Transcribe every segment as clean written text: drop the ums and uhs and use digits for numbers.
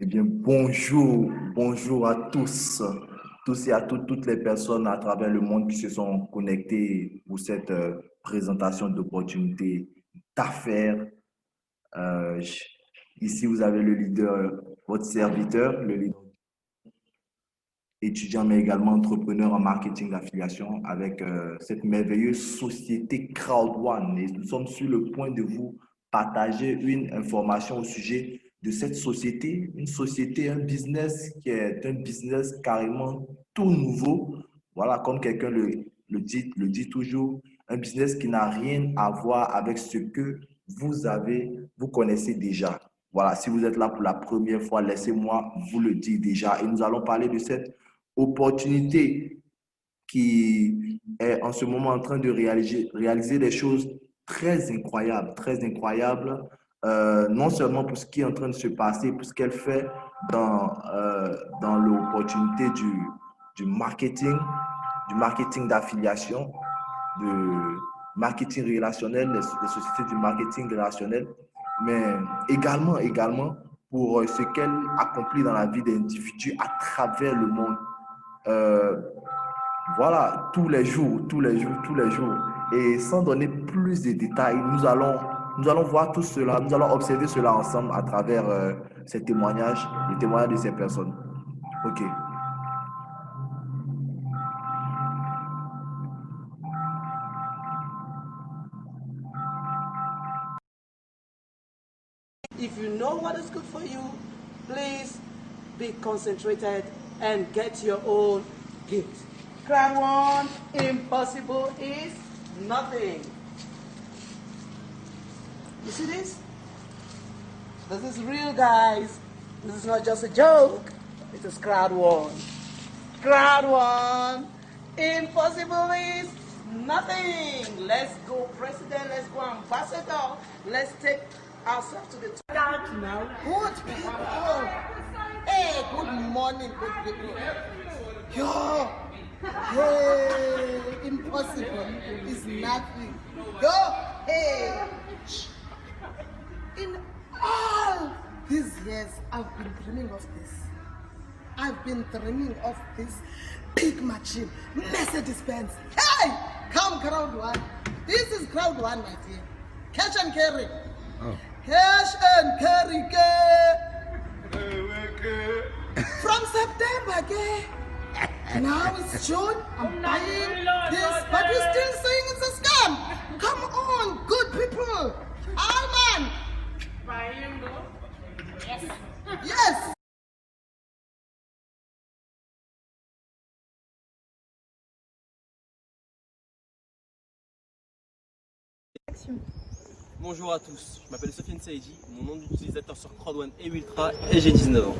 Eh bien, bonjour à tous et à toutes les personnes à travers le monde qui se sont connectées pour cette présentation d'opportunités d'affaires. Euh, j- Ici, vous avez le leader, votre serviteur, le leader étudiant, mais également entrepreneur en marketing d'affiliation avec cette merveilleuse société CrowdOne. Et nous sommes sur le point de vous partager une information au sujet de cette société, une société, un business qui est un business carrément tout nouveau. Voilà, comme quelqu'un le dit toujours, un business qui n'a rien à voir avec ce que vous connaissez déjà. Voilà, si vous êtes là pour la première fois, laissez-moi vous le dire déjà. Et nous allons parler de cette opportunité qui est en ce moment en train de réaliser des choses très incroyables, non seulement pour ce qui est en train de se passer, pour ce qu'elle fait dans l'opportunité du marketing d'affiliation, de marketing relationnel, les sociétés du marketing relationnel, mais également pour ce qu'elle accomplit dans la vie des individus à travers le monde. Euh, voilà, tous les jours. Et sans donner plus de détails, nous allons voir tout cela, nous allons observer cela ensemble à travers ces témoignages, les témoignages de ces personnes. Ok. If you know what is good for you, please be concentrated and get your own gift. Crowd one, impossible is nothing. You see this? This is real, guys. This is not just a joke. It is crowd one. Crowd one, impossible is nothing. Let's go, president. Let's go, ambassador. Let's take ourselves to the top now. Good people. Hey, good morning, good people. Yo, hey, impossible is nothing. Yo, hey. In all these years, I've been dreaming of this. I've been dreaming of this big machine, Mercedes-Benz. Hey, come crowd one. This is crowd one, my dear. Cash and carry. Oh. Cash and carry. From September, now it's June. I'm buying this, but you're still saying it's a scam. Come on, good people. Alman. Yes. Yes. Bonjour à tous, je m'appelle Sofiane Saïdi, mon nom d'utilisateur sur CrowdOne est Ultra et j'ai 19 ans.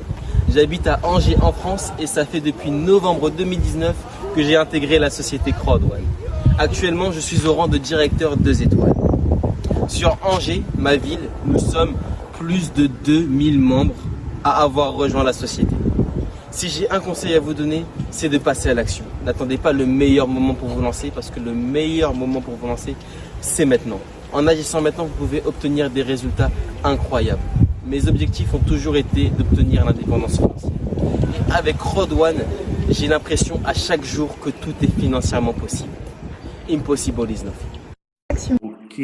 J'habite à Angers en France et ça fait depuis novembre 2019 que j'ai intégré la société CrowdOne. Actuellement, je suis au rang de directeur 2 étoiles. Sur Angers, ma ville, nous sommes plus de 2000 membres à avoir rejoint la société. Si j'ai un conseil à vous donner, c'est de passer à l'action. N'attendez pas le meilleur moment pour vous lancer parce que le meilleur moment pour vous lancer, c'est maintenant. En agissant maintenant, vous pouvez obtenir des résultats incroyables. Mes objectifs ont toujours été d'obtenir l'indépendance financière. Et avec CrowdOne, j'ai l'impression à chaque jour que tout est financièrement possible. Impossible is nothing. Ok.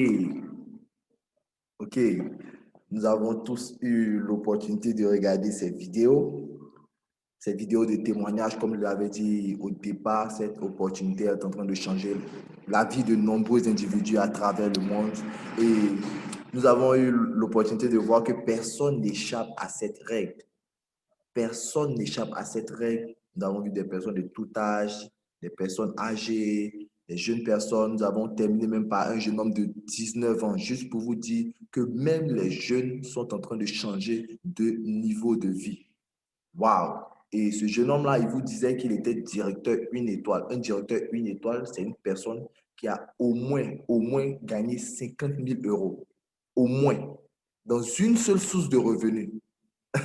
Ok. Nous avons tous eu l'opportunité de regarder ces vidéos de témoignages, comme je l'avais dit au départ, cette opportunité est en train de changer la vie de nombreux individus à travers le monde. Et nous avons eu l'opportunité de voir que personne n'échappe à cette règle. Personne n'échappe à cette règle. Nous avons vu des personnes de tout âge, des personnes âgées, des jeunes personnes. Nous avons terminé même par un jeune homme de 19 ans, juste pour vous dire que même les jeunes sont en train de changer de niveau de vie. Waouh! Et ce jeune homme-là, il vous disait qu'il était directeur une étoile. Un directeur une étoile, c'est une personne qui a au moins gagné 50 000 euros. Au moins, dans une seule source de revenus.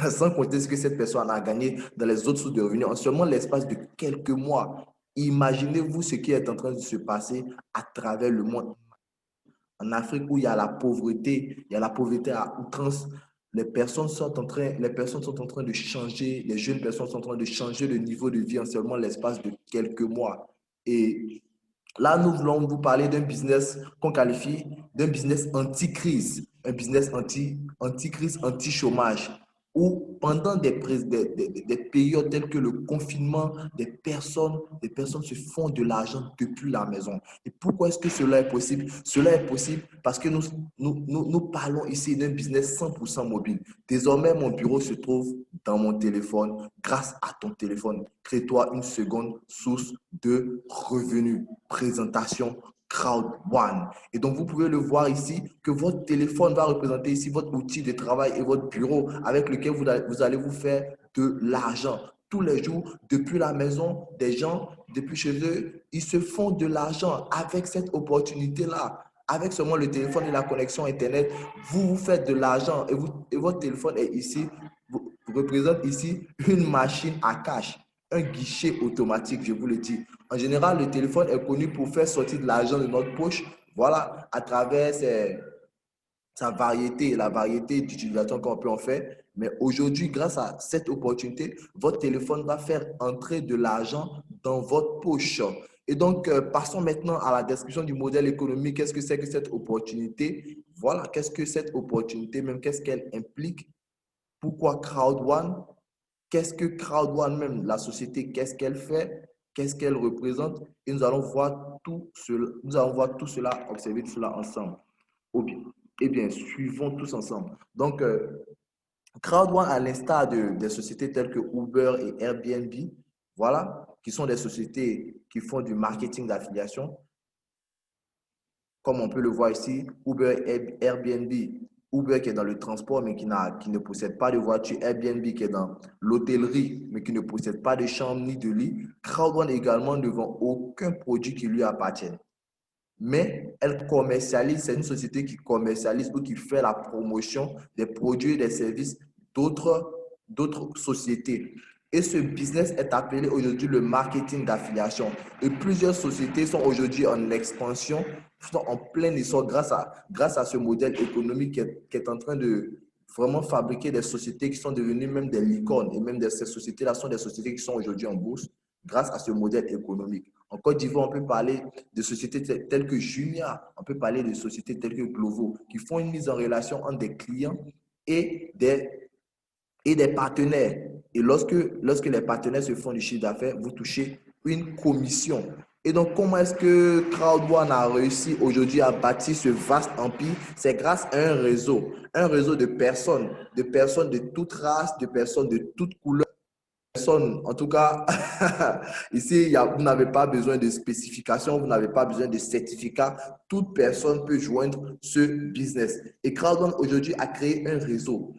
Sans compter ce que cette personne a gagné dans les autres sources de revenus en seulement l'espace de quelques mois. Imaginez-vous ce qui est en train de se passer à travers le monde. En Afrique où il y a la pauvreté à outrance, les personnes sont en train de changer, les jeunes personnes sont en train de changer le niveau de vie en seulement l'espace de quelques mois. Et là, nous voulons vous parler d'un business qu'on qualifie d'un business anti-crise, un business anti-crise, anti-chômage, où pendant des périodes telles que le confinement, des personnes se font de l'argent depuis la maison. Et pourquoi est-ce que cela est possible? Cela est possible parce que nous parlons ici d'un business 100% mobile. Désormais, mon bureau se trouve dans mon téléphone. Grâce à ton téléphone, crée-toi une seconde source de revenus. Présentation Crowd One. Et donc, vous pouvez le voir ici que votre téléphone va représenter ici votre outil de travail et votre bureau avec lequel vous allez vous faire de l'argent. Tous les jours, depuis la maison, des gens, depuis chez eux, ils se font de l'argent avec cette opportunité-là. Avec seulement le téléphone et la connexion Internet, vous vous faites de l'argent et votre téléphone est ici, vous représente ici une machine à cash, un guichet automatique, je vous le dis. En général, le téléphone est connu pour faire sortir de l'argent de notre poche, voilà, à travers sa variété, la variété d'utilisation qu'on peut en faire. Mais aujourd'hui, grâce à cette opportunité, votre téléphone va faire entrer de l'argent dans votre poche. Et donc, passons maintenant à la description du modèle économique. Qu'est-ce que c'est que cette opportunité? Voilà, qu'est-ce que cette opportunité, même qu'est-ce qu'elle implique? Pourquoi Crowd One? Qu'est-ce que Crowd One même, la société, qu'est-ce qu'elle fait? Qu'est-ce qu'elle représente? Et nous allons voir tout cela, observer tout cela ensemble. Eh bien, suivons tous ensemble. Donc, Crowd One, à l'instar des sociétés telles que Uber et Airbnb, voilà, qui sont des sociétés qui font du marketing d'affiliation, comme on peut le voir ici, Uber et Airbnb. Uber qui est dans le transport mais qui ne possède pas de voiture, Airbnb qui est dans l'hôtellerie mais qui ne possède pas de chambre ni de lit. Crowd One également ne vend aucun produit qui lui appartienne. Mais elle commercialise, c'est une société qui commercialise ou qui fait la promotion des produits et des services d'autres sociétés. Et ce business est appelé aujourd'hui le marketing d'affiliation. Et plusieurs sociétés sont aujourd'hui en expansion, sont en plein essor grâce à ce modèle économique qui est en train de vraiment fabriquer des sociétés qui sont devenues même des licornes. Et même ces sociétés-là sont des sociétés qui sont aujourd'hui en bourse grâce à ce modèle économique. En Côte d'Ivoire, on peut parler de sociétés telles que Jumia, on peut parler de sociétés telles que Glovo, qui font une mise en relation entre des clients et des partenaires. Et lorsque les partenaires se font du chiffre d'affaires, vous touchez une commission. Et donc, comment est-ce que Crowd One a réussi aujourd'hui à bâtir ce vaste empire? C'est grâce à un réseau de personnes de toute race, de personnes de toute couleur. En tout cas, ici, vous n'avez pas besoin de spécification, vous n'avez pas besoin de certificat. Toute personne peut joindre ce business. Et Crowdone aujourd'hui a créé un réseau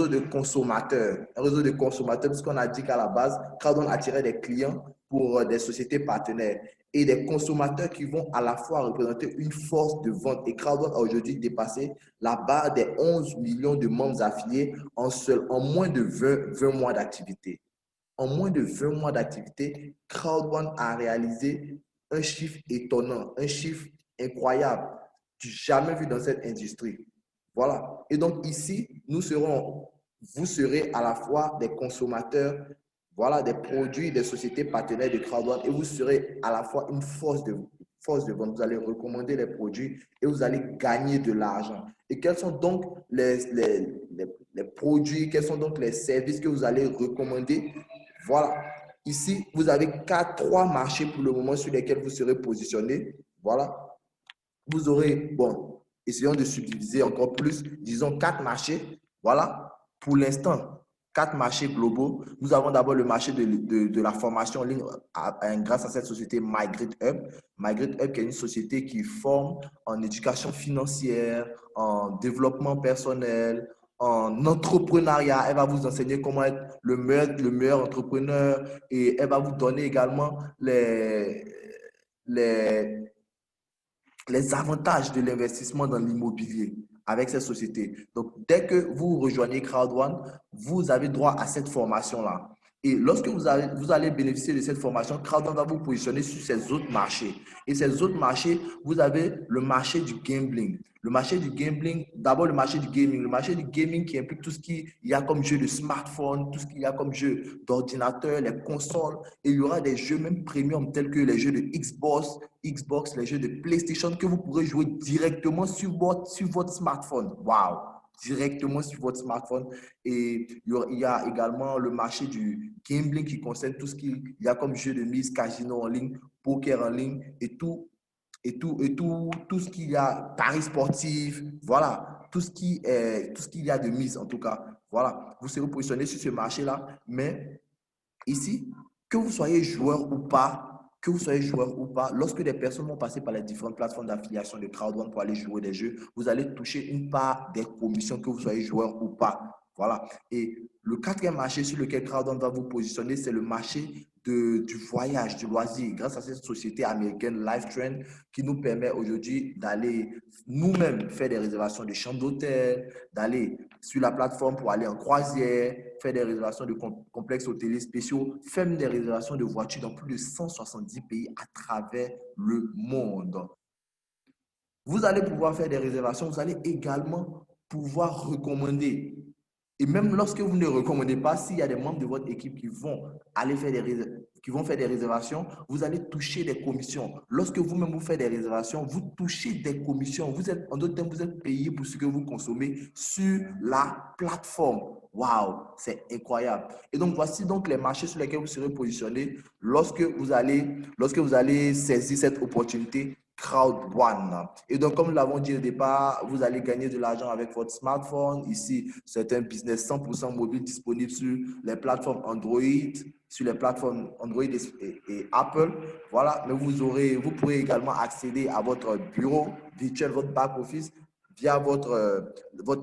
de consommateurs. Un réseau de consommateurs, puisqu'on a dit qu'à la base, Crowdone attirait des clients pour des sociétés partenaires et des consommateurs qui vont à la fois représenter une force de vente. Et Crowdone a aujourd'hui dépassé la barre des 11 millions de membres affiliés en moins de 20 mois d'activité. En moins de 20 mois d'activité, Crowd One a réalisé un chiffre étonnant, un chiffre incroyable, jamais vu dans cette industrie. Voilà. Et donc ici, vous serez à la fois des consommateurs, voilà, des produits des sociétés partenaires de Crowd One et vous serez à la fois une force de vente. Vous allez recommander les produits et vous allez gagner de l'argent. Et quels sont donc les produits, quels sont donc les services que vous allez recommander? Voilà. Ici, vous avez trois marchés pour le moment sur lesquels vous serez positionné. Voilà. Vous aurez, bon, essayons de subdiviser encore plus, disons 4 marchés. Voilà. Pour l'instant, 4 marchés globaux. Nous avons d'abord le marché de la formation en ligne grâce à cette société MyGreatHub. MyGreatHub qui est une société qui forme en éducation financière, en développement personnel, en entrepreneuriat. Elle va vous enseigner comment être le meilleur entrepreneur et elle va vous donner également les avantages de l'investissement dans l'immobilier avec cette société. Donc, dès que vous rejoignez Crowd One, vous avez droit à cette formation-là. Et lorsque vous allez bénéficier de cette formation, Crowdfund va vous positionner sur ces autres marchés. Et ces autres marchés, vous avez le marché du gambling. Le marché du gambling, d'abord le marché du gaming. Le marché du gaming qui implique tout ce qu'il y a comme jeu de smartphone, tout ce qu'il y a comme jeu d'ordinateur, les consoles. Et il y aura des jeux même premium tels que les jeux de Xbox, les jeux de PlayStation que vous pourrez jouer directement sur votre smartphone. Waouh! Directement sur votre smartphone. Et il y a également le marché du gambling qui concerne tout ce qu'il y a comme jeu de mise, casino en ligne, poker en ligne et tout ce qu'il y a, paris sportif, voilà, tout ce qu'il y a de mise en tout cas. Voilà, vous serez positionné sur ce marché-là, mais ici, que vous soyez joueur ou pas, lorsque des personnes vont passer par les différentes plateformes d'affiliation de Crowd1 pour aller jouer des jeux, vous allez toucher une part des commissions que vous soyez joueur ou pas. Voilà. Et le quatrième marché sur lequel Crowd1 va vous positionner, c'est le marché du voyage, du loisir, grâce à cette société américaine LifeTrend qui nous permet aujourd'hui d'aller nous-mêmes faire des réservations de chambres d'hôtel, d'aller sur la plateforme pour aller en croisière, faire des réservations de complexes hôteliers spéciaux, faire des réservations de voitures dans plus de 170 pays à travers le monde. Vous allez pouvoir faire des réservations, vous allez également pouvoir recommander. Et même lorsque vous ne recommandez pas, s'il y a des membres de votre équipe qui vont aller faire des réservations, vous allez toucher des commissions. Lorsque vous-même vous faites des réservations, vous touchez des commissions. En d'autres termes, vous êtes payé pour ce que vous consommez sur la plateforme. Waouh, c'est incroyable. Et donc, voici donc les marchés sur lesquels vous serez positionné lorsque vous allez saisir cette opportunité Crowd1. Et donc, comme nous l'avons dit au départ, vous allez gagner de l'argent avec votre smartphone. Ici, c'est un business 100% mobile disponible sur les plateformes Android, et Apple. Voilà, mais vous pourrez également accéder à votre bureau virtuel, votre back-office, via votre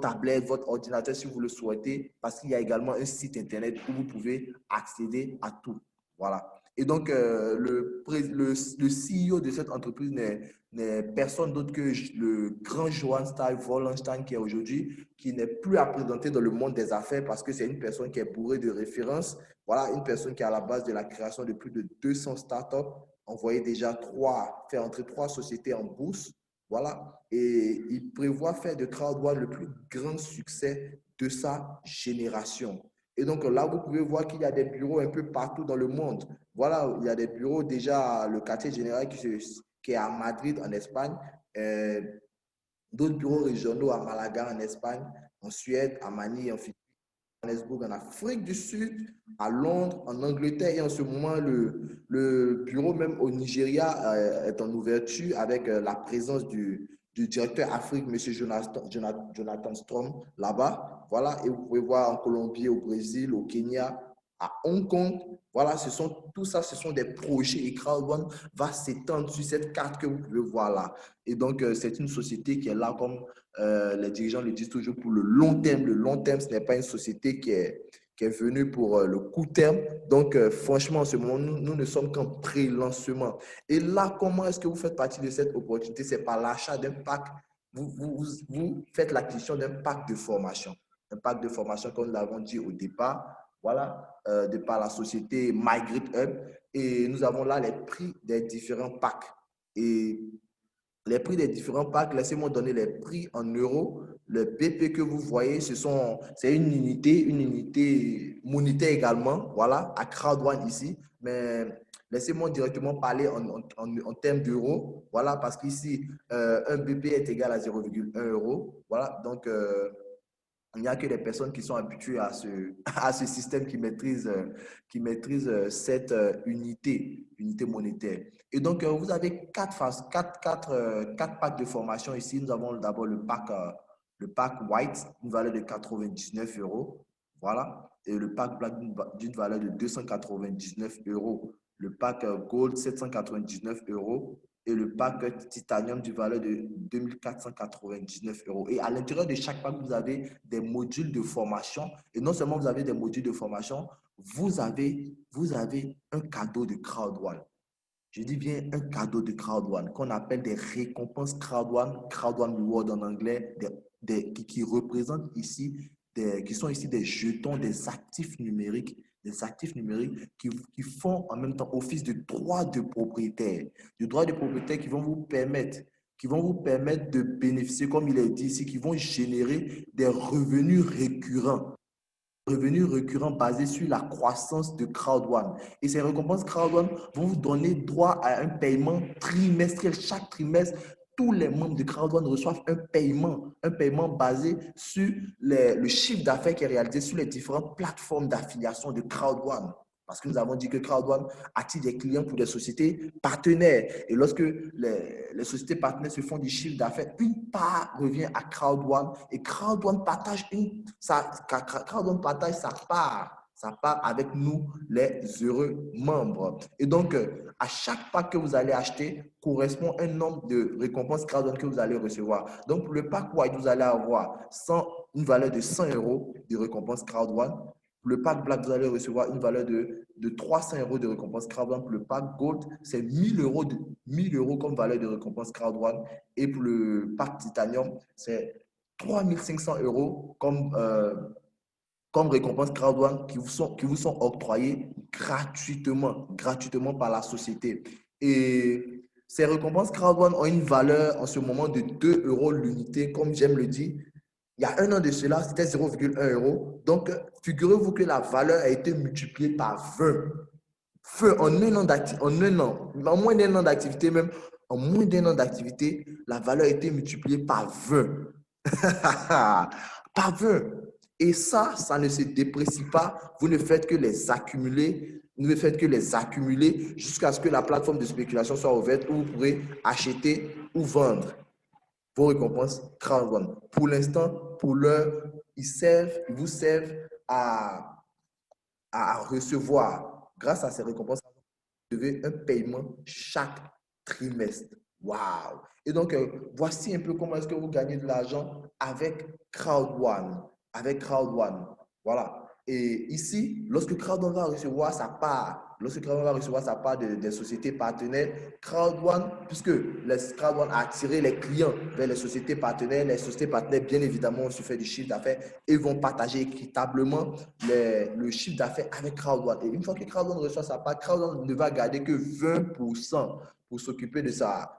tablette, votre ordinateur si vous le souhaitez, parce qu'il y a également un site internet où vous pouvez accéder à tout. Voilà. Et donc, le CEO de cette entreprise n'est personne d'autre que le grand Johann Stein Wallenstein qui n'est plus à présenter dans le monde des affaires parce que c'est une personne qui est bourrée de références. Voilà, une personne qui est à la base de la création de plus de 200 startups, fait entrer 3 sociétés en bourse. Voilà, et il prévoit faire de Crowd1 le plus grand succès de sa génération. Et donc là, vous pouvez voir qu'il y a des bureaux un peu partout dans le monde. Voilà, il y a des bureaux déjà, le quartier général qui est à Madrid en Espagne, d'autres bureaux régionaux à Malaga en Espagne, en Suède, à Manille, en Johannesburg, en Afrique du Sud, à Londres, en Angleterre et en ce moment, le bureau même au Nigeria est en ouverture avec la présence du directeur Afrique, M. Jonathan Strom, là-bas. Voilà, et vous pouvez voir en Colombie, au Brésil, au Kenya, à Hong Kong. Voilà, tout ça, ce sont des projets et Crowd1 va s'étendre sur cette carte que vous pouvez voir là. Et donc, c'est une société qui est là comme les dirigeants le disent toujours pour le long terme. Le long terme, ce n'est pas une société qui est venue pour le court terme. Donc, franchement, en ce moment, nous ne sommes qu'en pré-lancement. Et là, comment est-ce que vous faites partie de cette opportunité? C'est par l'achat d'un pack. Vous faites l'acquisition d'un pack de formation. Un pack de formation, comme nous l'avons dit au départ, voilà, de par la société MyGridHub. Et nous avons là les prix des différents packs. Et les prix des différents packs, laissez-moi donner les prix en euros. Le BP que vous voyez, c'est une unité monétaire également, voilà, à Crowd1 ici. Mais laissez-moi directement parler en termes d'euros, voilà, parce qu'ici, un BP est égal à 0,1 euro. Voilà, donc il n'y a que des personnes qui sont habituées à ce système qui maîtrisent cette unité monétaire. Et donc, vous avez quatre packs de formation ici. Nous avons d'abord le pack White, une valeur de 99 euros. Voilà. Et le pack Black d'une valeur de 299 euros. Le pack Gold, 799 euros. Et le pack Titanium d'une valeur de 2499 euros. Et à l'intérieur de chaque pack, vous avez des modules de formation. Et non seulement vous avez des modules de formation, vous avez un cadeau de Crowd1. Je dis bien un cadeau de Crowd1 qu'on appelle des récompenses Crowd1 Reward en anglais, qui représentent ici, qui sont ici des jetons, des actifs numériques des actifs numériques qui font en même temps office de droits de propriétaire. De droits de propriétaire qui vont vous permettre de bénéficier, comme il est dit ici, qui vont générer des revenus récurrents basés sur la croissance de Crowd1. Et ces récompenses Crowd1 vont vous donner droit à un paiement trimestriel. Chaque trimestre, tous les membres de Crowd1 reçoivent un paiement basé sur le chiffre d'affaires qui est réalisé sur les différentes plateformes d'affiliation de Crowd1. Parce que nous avons dit que Crowd1 attire des clients pour des sociétés partenaires. Et lorsque les sociétés partenaires se font du chiffre d'affaires, une part revient à Crowd1 et Crowd1 partage sa part avec nous, les heureux membres. Et donc, à chaque pack que vous allez acheter correspond un nombre de récompenses Crowd1 que vous allez recevoir. Donc, pour le pack White, vous allez avoir une valeur de 100 € de récompense Crowd1. Pour le pack Black, vous allez recevoir une valeur de 300 € de récompense Crowd1. Pour le pack Gold, c'est 1000 € comme valeur de récompense Crowd1. Et pour le pack Titanium, c'est 3500 € comme récompense Crowd1 qui vous sont octroyées gratuitement par la société. Et ces récompenses Crowd1 ont une valeur en ce moment de 2 € l'unité, comme j'aime le dire. Il y a un an de cela, c'était 0,1 €. Donc, figurez-vous que la valeur a été multipliée par 20. En un an d'activité, en moins d'un an d'activité même, en moins d'un an d'activité, la valeur a été multipliée par 20. Par 20. Et ça ne se déprécie pas. Vous ne faites que les accumuler. Vous ne faites que les accumuler jusqu'à ce que la plateforme de spéculation soit ouverte où vous pourrez acheter ou vendre vos récompenses Crowd1. Pour l'instant, pour l'heure, ils vous servent à recevoir, grâce à ces récompenses, vous devez un paiement chaque trimestre. Waouh! Et donc, voici un peu comment est-ce que vous gagnez de l'argent avec Crowd1. Avec Crowd1. Voilà. Et ici, lorsque Crowd1 va recevoir sa part, des sociétés partenaires, Crowd1, puisque Crowd1 a attiré les clients vers les sociétés partenaires bien évidemment ont su faire du chiffre d'affaires et vont partager équitablement le chiffre d'affaires avec Crowd1. Et une fois que Crowd1 reçoit sa part, Crowd1 ne va garder que 20% pour s'occuper de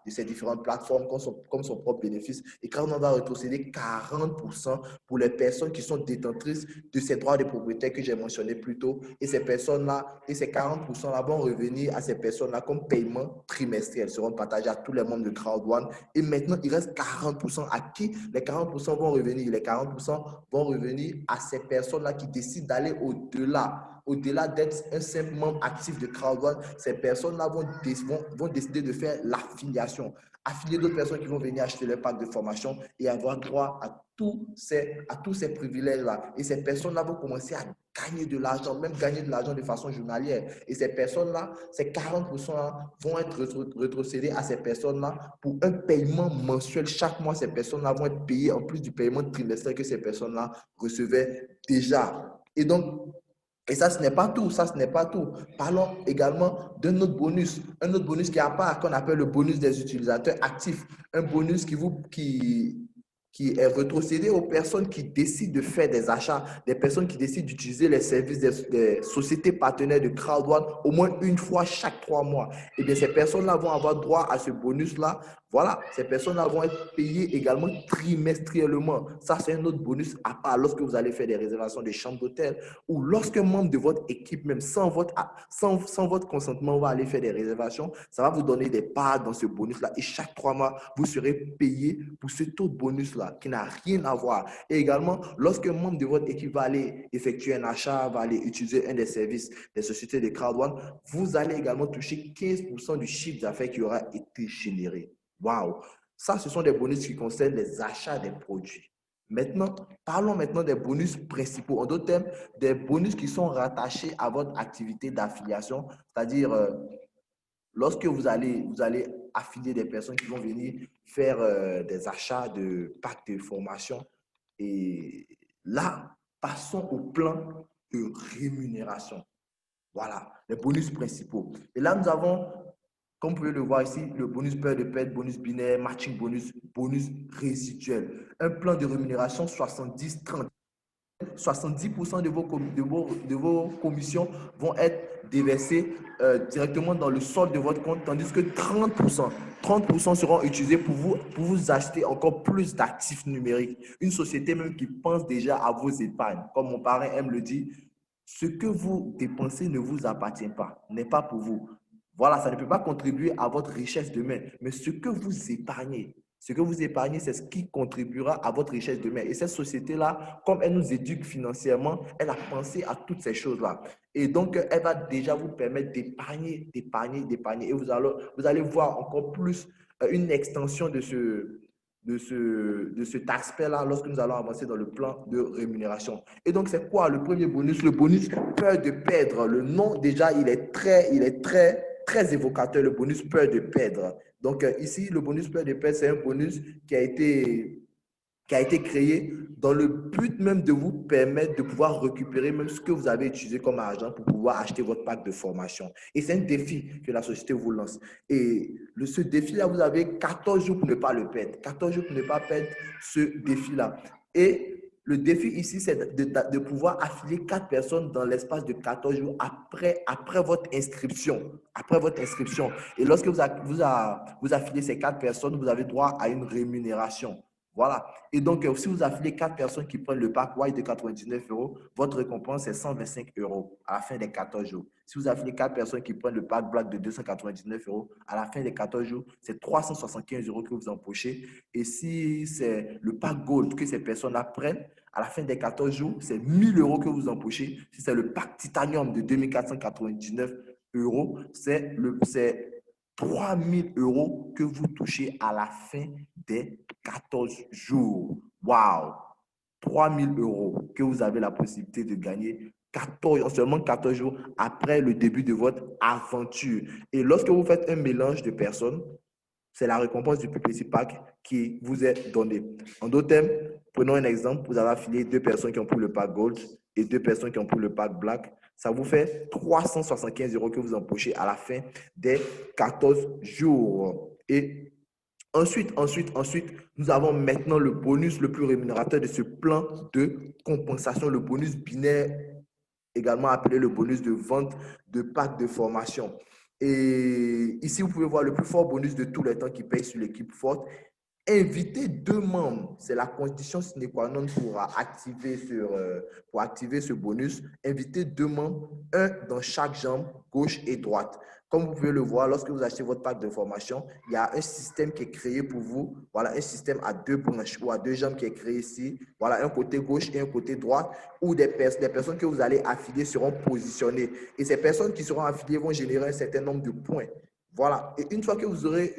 ces différentes plateformes comme son propre bénéfice. Et Crowd1 va retrocéder 40% pour les personnes qui sont détentrices de ces droits de propriété que j'ai mentionné plus tôt. Et ces personnes-là, et ces 40%-là vont revenir à ces personnes-là comme paiement trimestriel, seront partagés à tous les membres de Crowd1. Et maintenant, il reste 40% à qui les 40% vont revenir. Les 40% vont revenir à ces personnes-là qui décident d'aller au-delà d'être un simple membre actif de Crowd1, ces personnes-là vont décider de faire l'affiliation. Affilier d'autres personnes qui vont venir acheter leur pack de formation et avoir droit à tous ces privilèges-là. Et ces personnes-là vont commencer à gagner de l'argent, même gagner de l'argent de façon journalière. Et ces personnes-là, ces 40%-là vont être rétrocédés à ces personnes-là pour un paiement mensuel. Chaque mois, ces personnes-là vont être payées en plus du paiement trimestriel que ces personnes-là recevaient déjà. Et ça, ce n'est pas tout. Parlons également d'un autre bonus. Un autre bonus qui est à part, qu'on appelle le bonus des utilisateurs actifs. Un bonus qui est rétrocédé aux personnes qui décident de faire des achats, des personnes qui décident d'utiliser les services des sociétés partenaires de Crowd1 au moins une fois chaque 3 mois. Et bien, ces personnes-là vont avoir droit à ce bonus-là. Voilà, ces personnes-là vont être payées également trimestriellement. Ça, c'est un autre bonus à part lorsque vous allez faire des réservations de chambres d'hôtel ou lorsqu'un membre de votre équipe, même sans votre consentement, va aller faire des réservations, ça va vous donner des parts dans ce bonus-là. Et chaque 3 mois, vous serez payé pour cet autre bonus-là qui n'a rien à voir. Et également, lorsqu'un membre de votre équipe va aller effectuer un achat, va aller utiliser un des services des sociétés de Crowd1, vous allez également toucher 15% du chiffre d'affaires qui aura été généré. Waouh! Ça, ce sont des bonus qui concernent les achats des produits. Maintenant, parlons maintenant des bonus principaux. En d'autres termes, des bonus qui sont rattachés à votre activité d'affiliation, c'est-à-dire lorsque vous allez affilier des personnes qui vont venir faire des achats de packs de formation. Et là, passons au plan de rémunération. Voilà, les bonus principaux. Et là, nous avons, comme vous pouvez le voir ici, le bonus peur de perte, bonus binaire, matching bonus, bonus résiduel. Un plan de rémunération 70-30. 70% de vos commissions vont être déversées directement dans le solde de votre compte, tandis que 30% seront utilisés pour vous acheter encore plus d'actifs numériques. Une société même qui pense déjà à vos épargnes. Comme mon parrain aime le dire, ce que vous dépensez ne vous appartient pas, n'est pas pour vous. Voilà, ça ne peut pas contribuer à votre richesse demain, mais ce que vous épargnez, c'est ce qui contribuera à votre richesse demain. Et cette société-là, comme elle nous éduque financièrement, elle a pensé à toutes ces choses-là. Et donc, elle va déjà vous permettre d'épargner. Et vous allez voir encore plus une extension de cet aspect-là lorsque nous allons avancer dans le plan de rémunération. Et donc, c'est quoi le premier bonus? Le bonus peur de perdre. Le nom, déjà, il est très évocateur, le bonus peur de perdre. Donc, ici, le bonus peur de perdre, c'est un bonus qui a été créé dans le but même de vous permettre de pouvoir récupérer même ce que vous avez utilisé comme argent pour pouvoir acheter votre pack de formation. Et c'est un défi que la société vous lance. Et ce défi-là, vous avez 14 jours pour ne pas le perdre. 14 jours pour ne pas perdre ce défi-là. Et le défi ici, c'est de pouvoir affilier 4 personnes dans l'espace de 14 jours après votre inscription. Après votre inscription. Et lorsque vous affiliez ces 4 personnes, vous avez droit à une rémunération. Voilà. Et donc, si vous affiliez 4 personnes qui prennent le pack White de 99 €, votre récompense est 125 € à la fin des 14 jours. Si vous affiliez 4 personnes qui prennent le pack Black de 299 €, à la fin des 14 jours, c'est 375 € que vous empochez. Et si c'est le pack Gold que ces personnes-là prennent, à la fin des 14 jours, c'est 1000 € que vous empochez. Si c'est le pack Titanium de 2499 €, c'est 3000 € que vous touchez à la fin des 14 jours. Waouh! 3000 € que vous avez la possibilité de gagner seulement 14 jours après le début de votre aventure. Et lorsque vous faites un mélange de personnes, c'est la récompense du PPC Pack qui vous est donnée. En d'autres termes, prenons un exemple, vous avez affilié 2 personnes qui ont pris le pack Gold et 2 personnes qui ont pris le pack Black. Ça vous fait 375 € que vous empochez à la fin des 14 jours. Et ensuite, nous avons maintenant le bonus le plus rémunérateur de ce plan de compensation, le bonus binaire, également appelé le bonus de vente de pack de formation. Et ici, vous pouvez voir le plus fort bonus de tous les temps qui paye sur l'équipe forte. Inviter 2 membres, c'est la condition sine qua non pour activer ce bonus. Inviter 2 membres, un dans chaque jambe, gauche et droite. Comme vous pouvez le voir, lorsque vous achetez votre pack de formation, il y a un système qui est créé pour vous. Voilà, un système à 2 branches ou à 2 jambes qui est créé ici. Voilà, un côté gauche et un côté droit, où des personnes que vous allez affilier seront positionnées. Et ces personnes qui seront affiliées vont générer un certain nombre de points. Voilà. Et une fois que vous aurez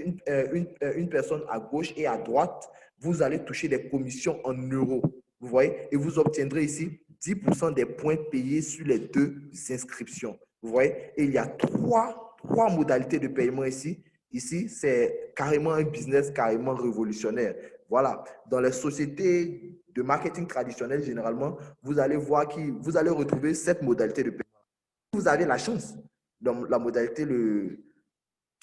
une personne à gauche et à droite, vous allez toucher des commissions en euros. Vous voyez? Et vous obtiendrez ici 10% des points payés sur les 2 inscriptions. Vous voyez? Et il y a trois modalités de paiement ici. Ici, c'est carrément un business carrément révolutionnaire. Voilà. Dans les sociétés de marketing traditionnelles, généralement, vous allez retrouver cette modalité de paiement. Vous avez la chance dans la modalité,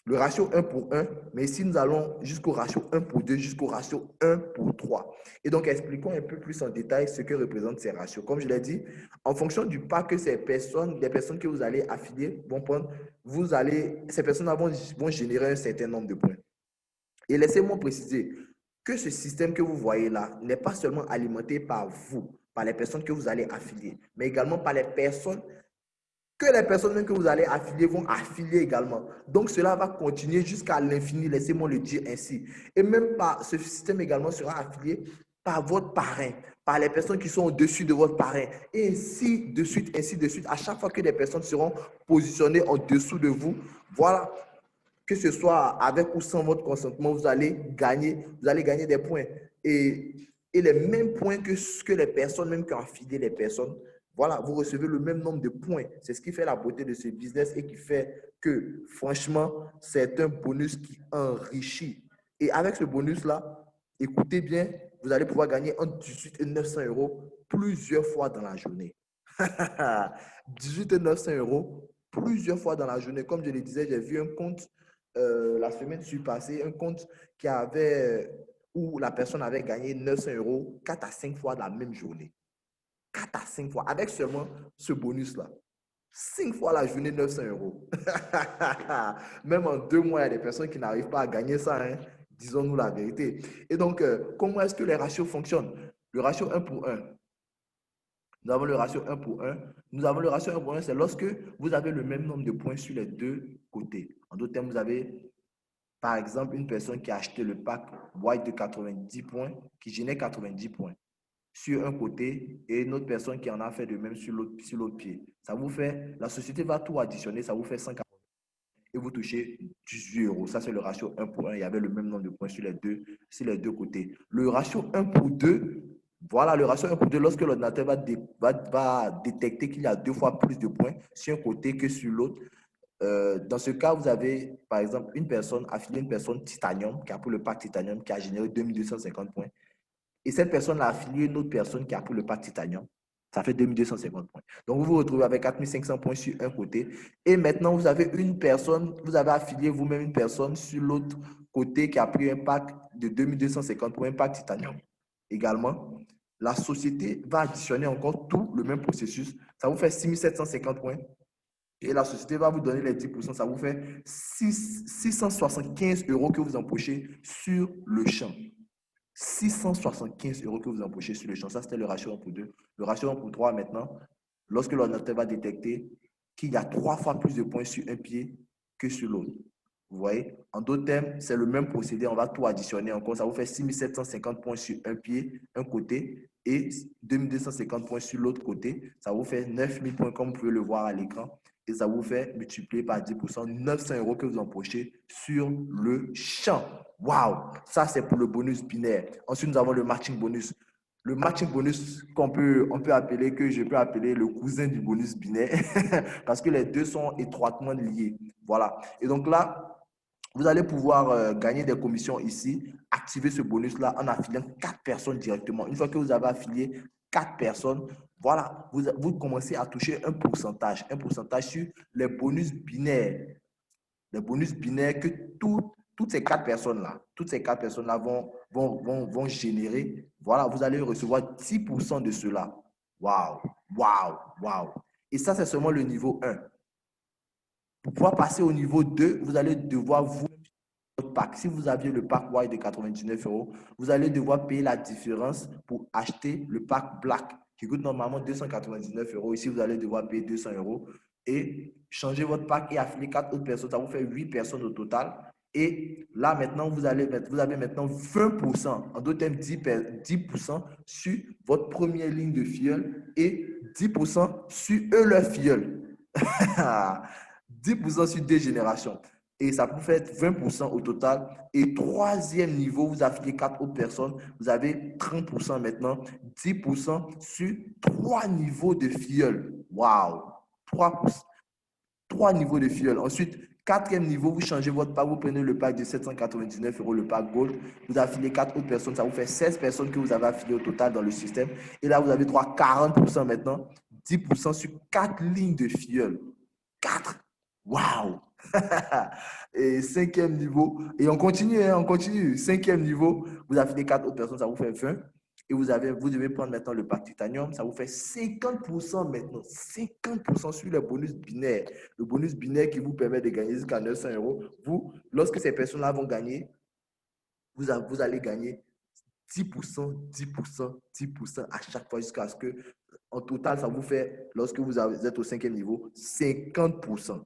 le ratio 1 pour 1, mais ici, nous allons jusqu'au ratio 1 pour 2, jusqu'au ratio 1 pour 3. Et donc, expliquons un peu plus en détail ce que représentent ces ratios. Comme je l'ai dit, en fonction du pack que les personnes que vous allez affilier vont prendre, ces personnes vont générer un certain nombre de points. Et laissez-moi préciser que ce système que vous voyez là n'est pas seulement alimenté par vous, par les personnes que vous allez affilier, mais également par les personnes même que vous allez affilier vont affilier également. Donc, cela va continuer jusqu'à l'infini, laissez-moi le dire ainsi. Et même ce système également sera affilié par votre parrain, par les personnes qui sont au-dessus de votre parrain. Et ainsi de suite. À chaque fois que des personnes seront positionnées en dessous de vous, voilà, que ce soit avec ou sans votre consentement, vous allez gagner des points. Et les mêmes points que les personnes, même qui ont affilié les personnes, voilà, vous recevez le même nombre de points. C'est ce qui fait la beauté de ce business et qui fait que, franchement, c'est un bonus qui enrichit. Et avec ce bonus-là, écoutez bien, vous allez pouvoir gagner entre 18 et 900 € plusieurs fois dans la journée. 18 et 900 € plusieurs fois dans la journée. Comme je le disais, j'ai vu un compte la semaine passée, un compte où la personne avait gagné 900 € 4 à 5 fois dans la même journée. 4 à 5 fois avec seulement ce bonus-là. 5 fois la journée, 900 euros. Même en 2 mois, il y a des personnes qui n'arrivent pas à gagner ça, hein. Disons-nous la vérité. Et donc, comment est-ce que les ratios fonctionnent? Le ratio 1 pour 1. Nous avons le ratio 1 pour 1. Nous avons le ratio 1 pour 1, c'est lorsque vous avez le même nombre de points sur les deux côtés. En d'autres termes, vous avez, par exemple, une personne qui a acheté le pack white de 90 points, qui génère 90 points sur un côté, et une autre personne qui en a fait de même sur l'autre pied. Ça vous fait, la société va tout additionner, ça vous fait 140 et vous touchez 18 euros. Ça, c'est le ratio 1 pour 1. Il y avait le même nombre de points sur les deux côtés. Le ratio 1 pour 2, voilà, le ratio 1 pour 2, lorsque l'ordinateur va détecter qu'il y a 2 fois plus de points sur un côté que sur l'autre. Dans ce cas, vous avez, par exemple, une personne, affiliée une personne Titanium, qui a pris le pack Titanium, qui a généré 2250 points. Et cette personne a affilié une autre personne qui a pris le pack Titanium. Ça fait 2250 points. Donc, vous vous retrouvez avec 4500 points sur un côté. Et maintenant, vous avez une personne, vous avez affilié vous-même une personne sur l'autre côté qui a pris un pack de 2250 points, un pack Titanium. Également, la société va additionner encore tout le même processus. Ça vous fait 6750 points. Et la société va vous donner les 10%. Ça vous fait 675 euros que vous empochez sur le champ. 675 euros que vous empochez sur le champ. Ça, c'était le ratio 1 pour 2. Le ratio 1 pour 3, maintenant, lorsque l'ordinateur va détecter qu'il y a 3 fois plus de points sur un pied que sur l'autre. Vous voyez? En d'autres termes, c'est le même procédé. On va tout additionner encore. Ça vous fait 6750 points sur un pied, un côté, et 2250 points sur l'autre côté. Ça vous fait 9000 points, comme vous pouvez le voir à l'écran. Et ça vous fait multiplier par 10%, 900 euros que vous empochez sur le champ. Waouh! Ça, c'est pour le bonus binaire. Ensuite, nous avons le matching bonus. Le matching bonus on peut appeler, que je peux appeler le cousin du bonus binaire, parce que les deux sont étroitement liés. Voilà. Et donc là, vous allez pouvoir gagner des commissions ici, activer ce bonus-là en affiliant 4 personnes directement. Une fois que vous avez affilié 4 personnes, voilà, vous commencez à toucher un pourcentage sur les bonus binaires. Les bonus binaires que toutes ces 4 personnes-là vont générer. Voilà, vous allez recevoir 10% de cela. Waouh, waouh, waouh. Et ça, c'est seulement le niveau 1. Pour pouvoir passer au niveau 2, vous allez devoir vous votre pack. Si vous aviez le pack white de 99 euros, vous allez devoir payer la différence pour acheter le pack black qui coûte normalement 299 euros. Ici, vous allez devoir payer 200 euros et changer votre pack et affilier 4 autres personnes. Ça vous fait 8 personnes au total. Et là, maintenant, vous avez maintenant 20%, en d'autres termes 10% sur votre première ligne de filleul et 10% sur eux, leur filleul. 10% sur des générations. Et ça vous fait 20% au total. Et troisième niveau, vous affiliez 4 autres personnes. Vous avez 30% maintenant. 10% sur 3 niveaux de filleul. Waouh! 3 niveaux de filleul. Ensuite, quatrième niveau, vous changez votre pack. Vous prenez le pack de 799 euros, le pack Gold. Vous affiliez 4 autres personnes. Ça vous fait 16 personnes que vous avez affiliées au total dans le système. Et là, vous avez droit à 40% maintenant. 10% sur 4 lignes de filleul. 4. Waouh! Et cinquième niveau, et on continue. Cinquième niveau, vous affiliez 4 autres personnes, ça vous fait 20. Et vous devez prendre maintenant le pack Titanium, ça vous fait 50% maintenant. 50% sur le bonus binaire. Le bonus binaire qui vous permet de gagner jusqu'à 900 euros. Vous, lorsque ces personnes-là vont gagner, vous allez gagner 10%, 10%, 10% à chaque fois jusqu'à ce que, en total, ça vous fait, lorsque vous êtes au cinquième niveau, 50%.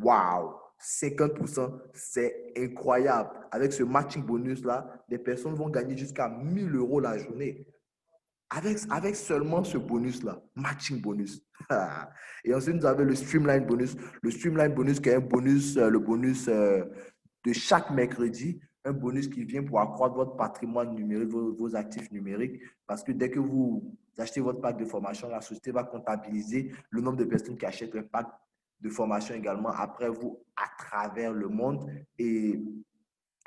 Waouh! 50%, c'est incroyable. Avec ce matching bonus-là, des personnes vont gagner jusqu'à 1000 euros la journée. Avec seulement ce bonus-là, matching bonus. Et ensuite, nous avons le streamline bonus. Le streamline bonus qui est un bonus, le bonus de chaque mercredi, un bonus qui vient pour accroître votre patrimoine numérique, vos actifs numériques. Parce que dès que vous achetez votre pack de formation, la société va comptabiliser le nombre de personnes qui achètent le pack de formation également après vous à travers le monde. Et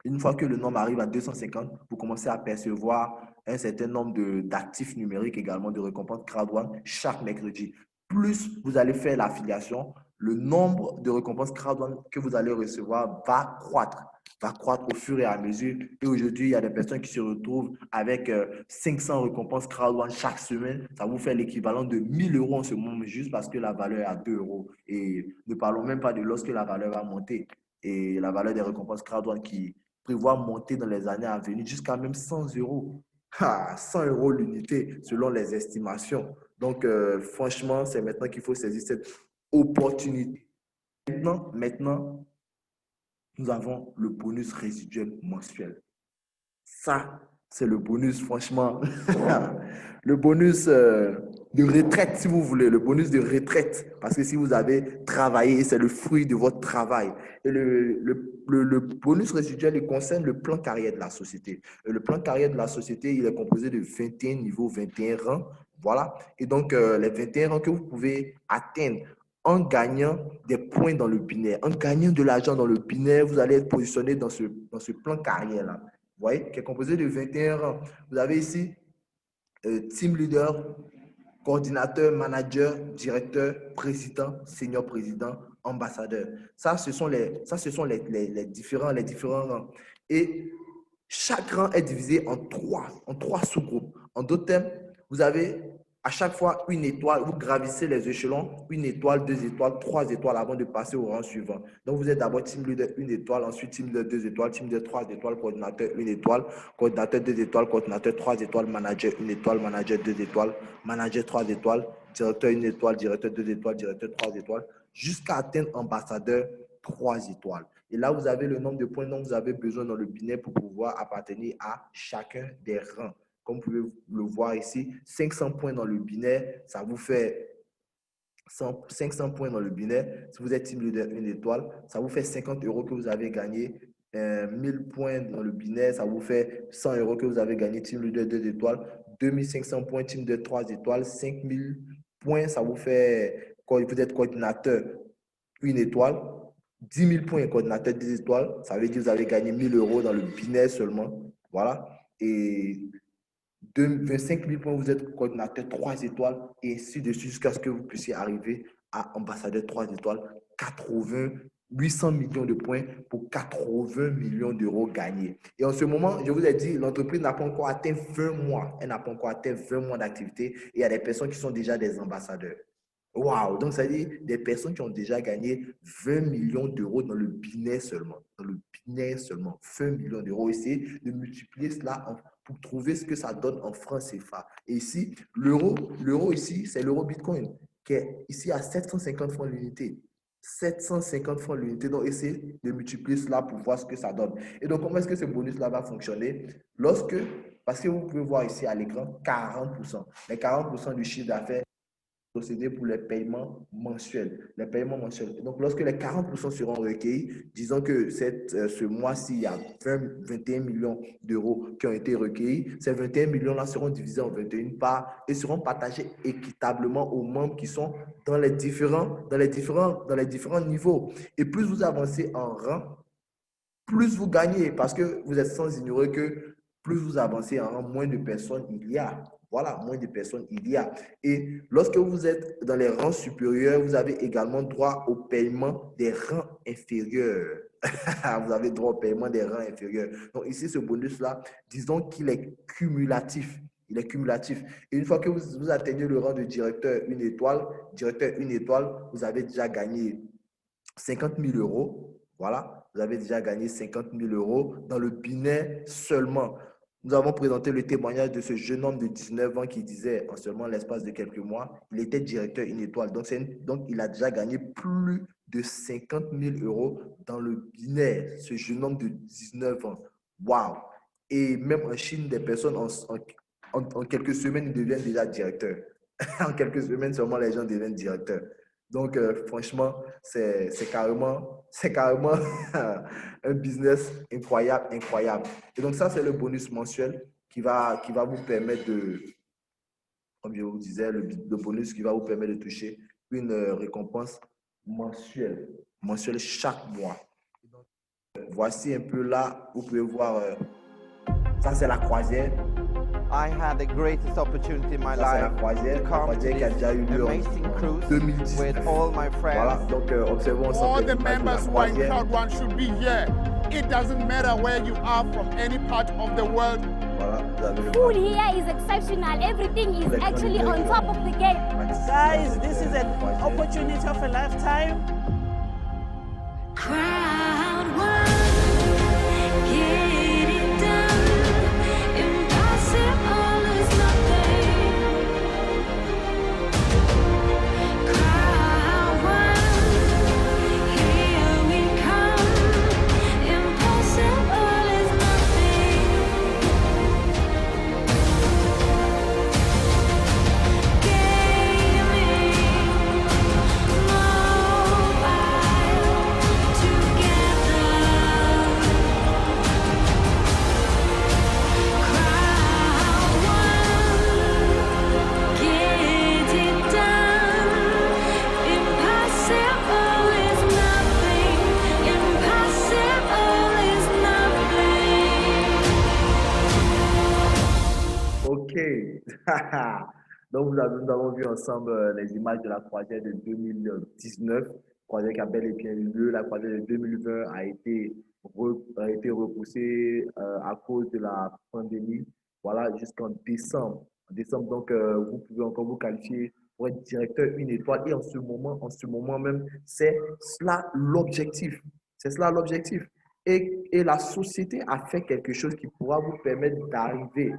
une fois que le nombre arrive à 250, vous commencez à percevoir un certain nombre d'actifs numériques également, de récompenses Crowd One chaque mercredi. Plus vous allez faire l'affiliation, le nombre de récompenses Crowd One que vous allez recevoir va croître. va croître au fur et à mesure. Et aujourd'hui, il y a des personnes qui se retrouvent avec 500 récompenses Crowd1 chaque semaine. Ça vous fait l'équivalent de 1000 euros en ce moment, juste parce que la valeur est à 2 euros. Et ne parlons même pas de lorsque la valeur va monter. Et la valeur des récompenses Crowd1 qui prévoit monter dans les années à venir jusqu'à même 100 euros. 100 euros l'unité selon les estimations. Donc, franchement, c'est maintenant qu'il faut saisir cette opportunité. Maintenant, nous avons le bonus résiduel mensuel. Ça, c'est le bonus, franchement. Le bonus de retraite, si vous voulez, le bonus de retraite. Parce que si vous avez travaillé, c'est le fruit de votre travail. Et le bonus résiduel, il concerne le plan carrière de la société. Et le plan carrière de la société, il est composé de 21 niveaux, 21 rangs. Voilà. Et donc, les 21 rangs que vous pouvez atteindre en gagnant des points dans le binaire, en gagnant de l'argent dans le binaire, vous allez être positionné dans ce plan carrière-là. Vous voyez, qui est composé de 21 rangs. Vous avez ici team leader, coordinateur, manager, directeur, président, senior président, ambassadeur. Ça, ce sont les différents rangs. Et chaque rang est divisé en trois sous-groupes. En d'autres termes, vous avez à chaque fois une étoile, vous gravissez les échelons, une étoile, 2 étoiles, 3 étoiles avant de passer au rang suivant. Donc, vous êtes d'abord team leader 1 étoile, ensuite team leader 2 étoiles, team leader 3 étoiles, coordinateur 1 étoile, coordinateur 2 étoiles, coordinateur 3 étoiles, manager 1 étoile, manager 2 étoiles, manager 3 étoiles, directeur 1 étoile, directeur 2 étoiles, directeur 3 étoiles, jusqu'à atteindre ambassadeur 3 étoiles. Et là, vous avez le nombre de points dont vous avez besoin dans le binaire pour pouvoir appartenir à chacun des rangs. Comme vous pouvez le voir ici, 500 points dans le binaire, ça vous fait 500 points dans le binaire. Si vous êtes team leader 1 étoile, ça vous fait 50 euros que vous avez gagné. 1000 points dans le binaire, ça vous fait 100 euros que vous avez gagné. Team leader 2 étoiles, 2500 points, team leader 3 étoiles, 5000 points, ça vous fait, quand vous êtes coordinateur 1 étoile, 10 000 points coordinateur 2 étoiles, ça veut dire que vous avez gagné 1000 euros dans le binaire seulement. Voilà. Et 25 000 points, vous êtes coordinateur 3 étoiles et ainsi de suite jusqu'à ce que vous puissiez arriver à ambassadeur 3 étoiles, 800 millions de points pour 80 millions d'euros gagnés. Et en ce moment, je vous ai dit, l'entreprise n'a pas encore atteint 20 mois. Elle n'a pas encore atteint 20 mois d'activité et il y a des personnes qui sont déjà des ambassadeurs. Waouh! Donc, ça veut dire des personnes qui ont déjà gagné 20 millions d'euros dans le binaire seulement. Dans le binaire seulement, 20 millions d'euros. Essayez de multiplier cela pour trouver ce que ça donne en francs CFA. Et ici, l'euro ici, c'est l'euro Bitcoin qui est ici à 750 francs l'unité. 750 francs l'unité. Donc, essayez de multiplier cela pour voir ce que ça donne. Et donc, comment est-ce que ce bonus-là va fonctionner? Parce que vous pouvez voir ici à l'écran, 40%. Les 40% du chiffre d'affaires procéder pour les paiements mensuels. Les paiements mensuels. Donc, lorsque les 40% seront recueillis, disons que ce mois-ci, il y a 21 millions d'euros qui ont été recueillis. Ces 21 millions-là seront divisés en 21 parts et seront partagés équitablement aux membres qui sont dans les différents niveaux. Et plus vous avancez en rang, plus vous gagnez parce que vous êtes sans ignorer que plus vous avancez en rang, moins de personnes il y a. Voilà, moins de personnes il y a. Et lorsque vous êtes dans les rangs supérieurs, vous avez également droit au paiement des rangs inférieurs. Vous avez droit au paiement des rangs inférieurs. Donc ici, ce bonus-là, disons qu'il est cumulatif. Il est cumulatif. Et une fois que vous atteignez le rang de directeur 1 étoile, vous avez déjà gagné 50 000 euros. Voilà, vous avez déjà gagné 50 000 euros dans le binaire seulement. Nous avons présenté le témoignage de ce jeune homme de 19 ans qui disait, en seulement l'espace de quelques mois, il était directeur 1 étoile. Donc, il a déjà gagné plus de 50 000 euros dans le binaire, ce jeune homme de 19 ans. Waouh! Et même en Chine, des personnes, en quelques semaines, ils deviennent déjà directeurs. En quelques semaines seulement, les gens deviennent directeurs. Donc, franchement, c'est carrément un business incroyable. Et donc, ça, c'est le bonus mensuel qui va vous permettre de, comme je vous disais, le bonus qui va vous permettre de toucher une récompense mensuelle chaque mois. Donc, voici un peu là, vous pouvez voir, ça, c'est la croisière. I had the greatest opportunity in my life to come to this amazing cruise with all my friends. Voilà, donc observons ensemble. All the members who are in Crowd1 should be here. It doesn't matter where you are from any part of the world. Food here is exceptional. Everything is actually on top of the game. Guys, this is an opportunity of a lifetime. Crowd one, get it done. Impossible is nothing. Crowd one, here we come. Impossible is nothing. Gaming, mobile, together. Crowd one, get it done. Impossible is nothing. Impossible is nothing. Ok. Donc, nous avons vu ensemble les images de la croisière de 2019, croisière qui a bel et bien eu lieu. La croisière de 2020 a été repoussée à cause de la pandémie, voilà, jusqu'en décembre. En décembre, donc, vous pouvez encore vous qualifier pour être directeur une étoile. Et en ce moment même, c'est cela l'objectif. C'est cela l'objectif. Et la société a fait quelque chose qui pourra vous permettre d'arriver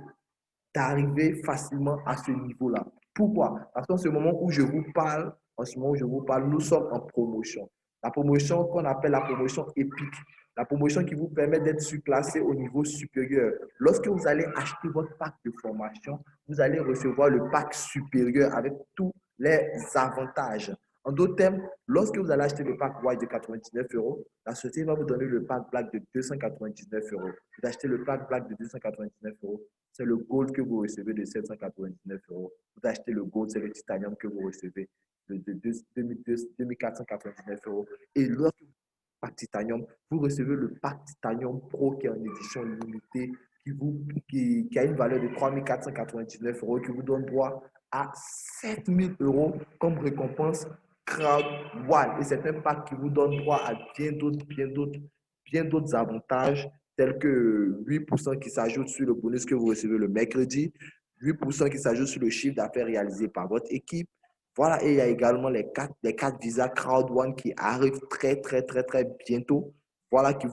facilement à ce niveau-là. Pourquoi? Parce qu'en ce moment où je vous parle, nous sommes en promotion. La promotion qu'on appelle la promotion épique. La promotion qui vous permet d'être surclassé au niveau supérieur. Lorsque vous allez acheter votre pack de formation, vous allez recevoir le pack supérieur avec tous les avantages. En d'autres termes, lorsque vous allez acheter le pack White de 99 €, la société va vous donner le pack Black de 299 €. Vous achetez le pack Black de 299 €, c'est le Gold que vous recevez de 799 €. Vous achetez le Gold, c'est le Titanium que vous recevez de 2499 €. Et lorsque vous achetez le pack Titanium, vous recevez le pack Titanium Pro qui est en édition limitée, qui a une valeur de 3499 € qui vous donne droit à 7000 € comme récompense Crowd One. Et c'est un pack qui vous donne droit à bien d'autres avantages, tels que 8% qui s'ajoute sur le bonus que vous recevez le mercredi, 8% qui s'ajoute sur le chiffre d'affaires réalisé par votre équipe. Voilà, et il y a également les 4 visas Crowd One qui arrivent très bientôt. Voilà, qui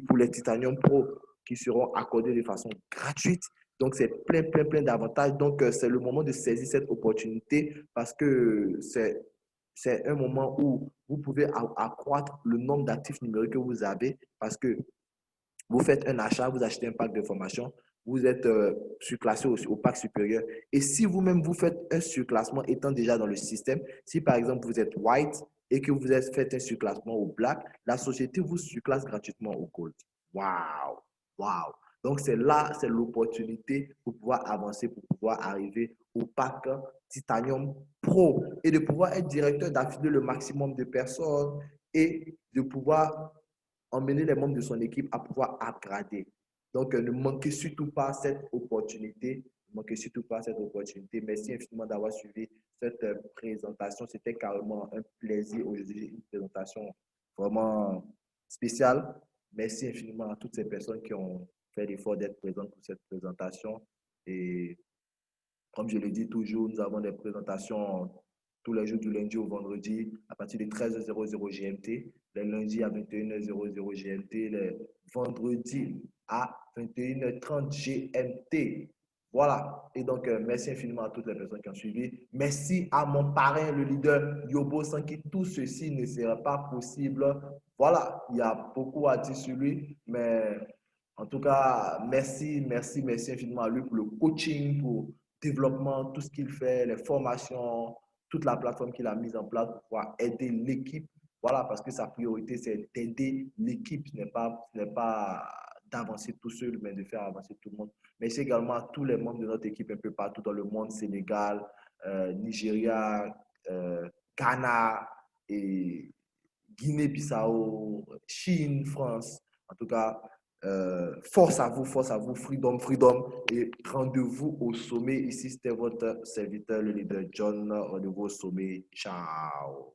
pour les Titanium Pro, qui seront accordés de façon gratuite. Donc, c'est plein d'avantages. Donc, c'est le moment de saisir cette opportunité parce que c'est un moment où vous pouvez accroître le nombre d'actifs numériques que vous avez parce que vous faites un achat, vous achetez un pack de formation, vous êtes surclassé au pack supérieur. Et si vous-même, vous faites un surclassement étant déjà dans le système, si par exemple, vous êtes white et que vous faites un surclassement au black, la société vous surclasse gratuitement au gold. Waouh! Donc, c'est l'opportunité pour pouvoir avancer, pour pouvoir arriver au pack Titanium Pro et de pouvoir être directeur, d'affilier le maximum de personnes et de pouvoir emmener les membres de son équipe à pouvoir upgrader. Donc, ne manquez surtout pas cette opportunité. Merci infiniment d'avoir suivi cette présentation. C'était carrément un plaisir aujourd'hui, une présentation vraiment spéciale. Merci infiniment à toutes ces personnes qui ont fait l'effort d'être présentes pour cette présentation. Et comme je le dis toujours, nous avons des présentations tous les jours du lundi au vendredi à partir de 13h00 GMT, les lundis à 21h00 GMT, les vendredis à 21h30 GMT. Voilà. Et donc, merci infiniment à toutes les personnes qui ont suivi. Merci à mon parrain, le leader Yobo, sans qui tout ceci ne serait pas possible. Voilà. Il y a beaucoup à dire sur lui, mais en tout cas, merci infiniment à lui pour le coaching, pour le développement, tout ce qu'il fait, les formations, toute la plateforme qu'il a mise en place pour pouvoir aider l'équipe. Voilà, parce que sa priorité, c'est d'aider l'équipe. Ce n'est pas d'avancer tout seul, mais de faire avancer tout le monde. Merci également à tous les membres de notre équipe un peu partout dans le monde, Sénégal, Nigeria, Ghana, et Guinée-Bissau, Chine, France. En tout cas, force à vous, freedom. Et rendez-vous au sommet. Ici, c'était votre serviteur, le leader John. Rendez-vous au sommet. Ciao.